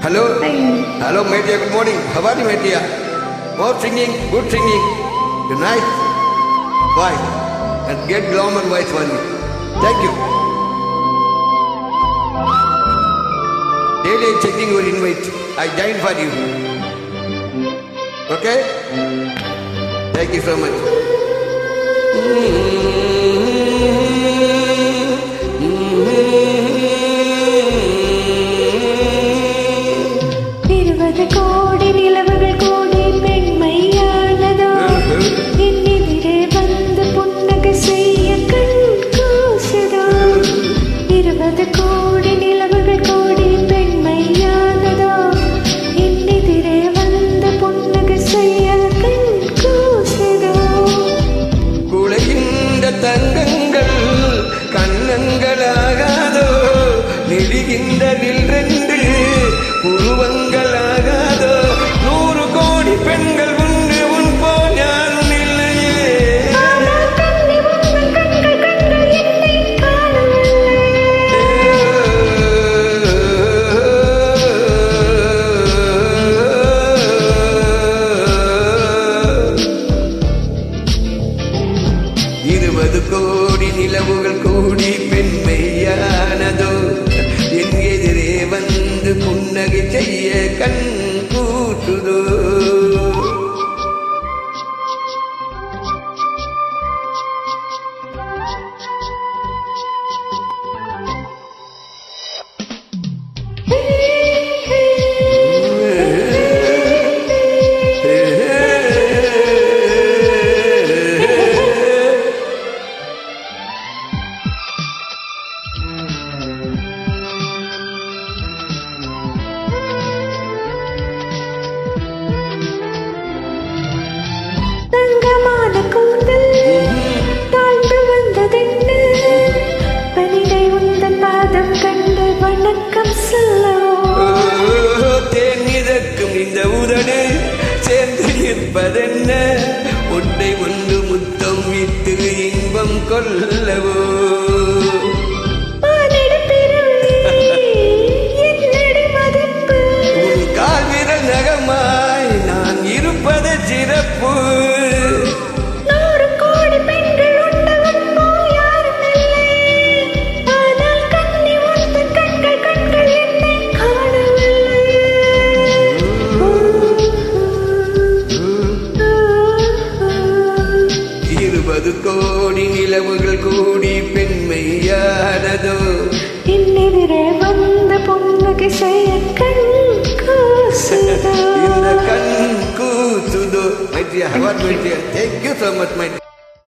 Hello? Hello, my dear. Good morning. How are you, my dear? More singing, good singing. Good night. Bye. And get glamour voice for me. Thank you. Daily checking your invite. I join for you. Okay? Thank you so much. கோடி நிலவுகள் கோடி பெண்மையானதோ என்னிதிரே வந்து புன்னகை செய்ய கண் கூசுதோ 20 கோடி நிலவுகள் கோடி பெண்மையானதோ என்னிதிரே வந்து புன்னகை செய்ய கண் கூசுதோ குளைகின்ற தங்கங்கள் கண்ணங்களாகாதோ நெடுகின்ற நில்ரென்று புருவங்களாகாதோ 100 கோடி பெண்கள் உண்டு உன் போல் யாரும் இல்லையே இருபது கோடி நிலவுகள் கூடி பெண்மையானதோ என் எதிரே வந்து புன்னகை செய்ய கண் கூட்டுதோ தங்கமான கூந்தல் தாழ்ந்து வந்ததென்ன பனிடை உந்தன் பாதம் கண்டு வணக்கம் சொல்லவோ தேன் மிதக்கும் இந்த உதடு சேர்ந்து நிற்பதென்ன ஒன்றை ஒன்று முத்தம் விட்டு இன்பம் கொள்ளவோ உன் கால் விரல் நகமாய் நான் இருப்பது சிறப்பு 100 கோடி பெண்கள் உண்டவன் போல் யாரும் இல்லை ஆனால் கண்ணி உந்தன் கண்கள் என்னை காணவில்லை 20 கோடி நிலவுகள் கூடி பெண்மையானதோ என்னெதிரே வந்த புன்னகை செய்ய கண் கூசுதோ இந்த கண் கூசுதோ. My dear, how are you, my dear? Thank you so much, my dear.